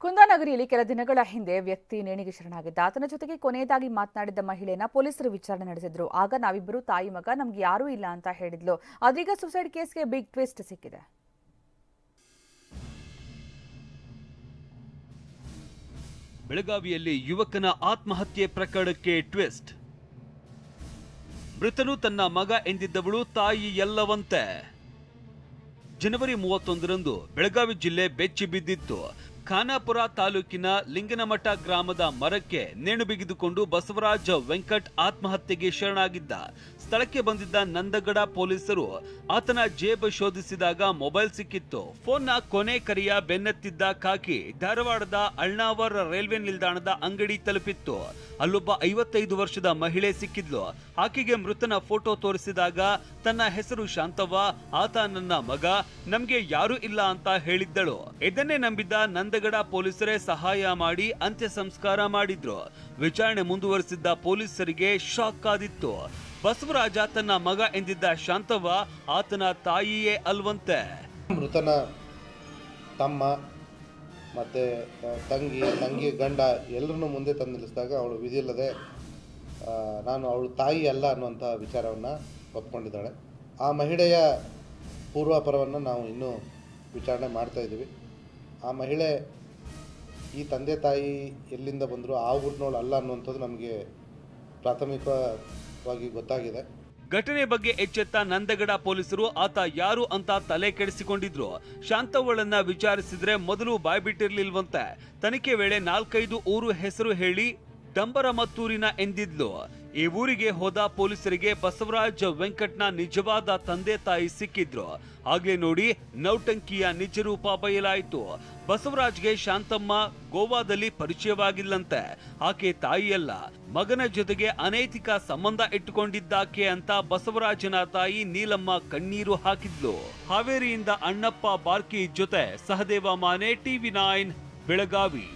ಕುಂದಾನಗರಿಯಲ್ಲಿ ಕೆಲ ದಿನಗಳ ಹಿಂದೆ ವ್ಯಕ್ತಿ ನೇಣಿಗೆ ಶರಣಾಗಿದ್ದ. ಆತನ ಜೊತೆಗೆ ಕೊನೆಯದಾಗಿ ಮಾತನಾಡಿದ್ದ ಮಹಿಳೆಯನ್ನ ಪೊಲೀಸರು ವಿಚಾರಣೆ ನಡೆಸಿದ್ರು. ಆಗ ನಾವಿಬ್ಬರು ತಾಯಿ ಮಗ, ನಮ್ಗೆ ಯಾರೂ ಇಲ್ಲ ಅಂತ ಹೇಳಿದ್ಲು. ಅದೀಗ ಸುಸೈಡ್ ಕೇಸ್ಗೆ ಬಿಗ್ ಟ್ವಿಸ್ಟ್ ಸಿಕ್ಕಿದೆ. ಬೆಳಗಾವಿಯಲ್ಲಿ ಯುವಕನ ಆತ್ಮಹತ್ಯೆ ಪ್ರಕರಣಕ್ಕೆ ಟ್ವಿಸ್ಟ್. ಮೃತನು ತನ್ನ ಮಗ ಎಂದಿದ್ದವಳು ತಾಯಿ ಎಲ್ಲವಂತೆ. ಜನವರಿ 31ರಂದು ಬೆಳಗಾವಿ ಜಿಲ್ಲೆ ಬೆಚ್ಚಿ ಬಿದ್ದಿತ್ತು. ಖಾನಾಪುರ ತಾಲೂಕಿನ ಲಿಂಗನಮಠ ಗ್ರಾಮದ ಮರಕ್ಕೆ ನೇಣು ಬಿಗಿದುಕೊಂಡು ಬಸವರಾಜ ವೆಂಕಟ್ ಆತ್ಮಹತ್ಯೆಗೆ ಶರಣಾಗಿದ್ದ. ಸ್ಥಳಕ್ಕೆ ಬಂದಿದ್ದ ನಂದಗಡ ಪೊಲೀಸರು ಆತನ ಜೇಬು ಶೋಧಿಸಿದಾಗ ಮೊಬೈಲ್ ಸಿಕ್ಕಿತ್ತು. ಫೋನ್ನ ಕೊನೆ ಕರೆಯ ಬೆನ್ನತ್ತಿದ್ದ ಖಾಕಿ ಧಾರವಾಡದ ಅಳ್ನಾವರ್ ರೈಲ್ವೆ ನಿಲ್ದಾಣದ ಅಂಗಡಿ ತಲುಪಿತ್ತು. ಅಲ್ಲೊಬ್ಬ 55 ವರ್ಷದ ಮಹಿಳೆ ಸಿಕ್ಕಿದ್ಲು. ಆಕೆಗೆ ಮೃತನ ಫೋಟೋ ತೋರಿಸಿದಾಗ ತನ್ನ ಹೆಸರು ಶಾಂತವ್ವ, ಆತ ನನ್ನ ಮಗ, ನಮ್ಗೆ ಯಾರು ಇಲ್ಲ ಅಂತ ಹೇಳಿದ್ದಳು. ಇದನ್ನೇ ನಂಬಿದ್ದ ನಂದಗಡ ಪೊಲೀಸರೇ ಸಹಾಯ ಮಾಡಿ ಅಂತ್ಯ ಸಂಸ್ಕಾರ ಮಾಡಿದ್ರು. ವಿಚಾರಣೆ ಮುಂದುವರೆಸಿದ್ದ ಪೊಲೀಸರಿಗೆ ಶಾಕ್ ಆದಿತ್ತು. ಬಸವರಾಜ ತನ್ನ ಮಗ ಎಂದಿದ್ದ ಶಾಂತವ್ವ ಆತನ ತಾಯಿಯೇ ಅಲ್ವಂತೆ. ಮೃತನ ತಮ್ಮ ಮತ್ತೆ ತಂಗಿ ಗಂಡ ಎಲ್ಲರನ್ನೂ ಮುಂದೆ ತಂದು ನಿಲ್ಲಿಸಿದಾಗ ಅವಳು ವಿಧಿಯಿಲ್ಲದೆ ನಾನು ಅವಳು ತಾಯಿ ಅಲ್ಲ ಅನ್ನುವಂಥ ವಿಚಾರವನ್ನು ಒಪ್ಕೊಂಡಿದ್ದಾಳೆ. ಆ ಮಹಿಳೆಯ ಪೂರ್ವಾಪರವನ್ನು ನಾವು ಇನ್ನೂ ವಿಚಾರಣೆ ಮಾಡ್ತಾ ಇದ್ದೀವಿ. ಆ ಮಹಿಳೆ ಈ ತಂದೆ ತಾಯಿ ಎಲ್ಲಿಂದ ಬಂದರೂ ಆ ಊರಿನವಳು ಅಲ್ಲ ಅನ್ನುವಂಥದ್ದು ನಮಗೆ ಪ್ರಾಥಮಿಕವಾಗಿ ಗೊತ್ತಾಗಿದೆ. ಘಟನೆ ಬಗ್ಗೆ ಎಚ್ಚೆತ್ತ ನಂದಗಡ ಪೊಲೀಸರು ಆತ ಯಾರು ಅಂತ ತಲೆ ಕೆಡಿಸಿಕೊಂಡಿದ್ರು. ಶಾಂತವ್ವಳನ್ನ ವಿಚಾರಿಸಿದ್ರೆ ಮೊದಲು ಬಾಯ್ಬಿಟ್ಟಿರ್ಲಿಲ್ವಂತೆ. ತನಿಖೆ ವೇಳೆ 4-5 ಊರು ಹೆಸರು ಹೇಳಿ ಡಂಬರಮತ್ತೂರಿನ ಎಂದಿದ್ಲು. ಈ ಊರಿಗೆ ಹೋದ ಪೊಲೀಸರಿಗೆ ಬಸವರಾಜ ವೆಂಕಟ್ನ ನಿಜವಾದ ತಂದೆ ತಾಯಿ ಸಿಕ್ಕಿದ್ರು. ಆಗ್ಲೇ ನೋಡಿ ನೌಟಂಕಿಯ ನಿಜ ರೂಪ ಬಯಲಾಯಿತು. ಬಸವರಾಜ್ಗೆ ಶಾಂತಮ್ಮ ಗೋವಾದಲ್ಲಿ ಪರಿಚಯವಾಗಿಲ್ಲಂತೆ. ಆಕೆ ತಾಯಿಯಲ್ಲ, ಮಗನ ಜೊತೆಗೆ ಅನೈತಿಕ ಸಂಬಂಧ ಇಟ್ಟುಕೊಂಡಿದ್ದಾಕೆ ಅಂತ ಬಸವರಾಜನ ತಾಯಿ ನೀಲಮ್ಮ ಕಣ್ಣೀರು ಹಾಕಿದ್ಲು. ಹಾವೇರಿಯಿಂದ ಅಣ್ಣಪ್ಪ ಬಾರ್ಕಿ ಜೊತೆ ಸಹದೇವ ಮಾನೆ, TV9 ಬೆಳಗಾವಿ.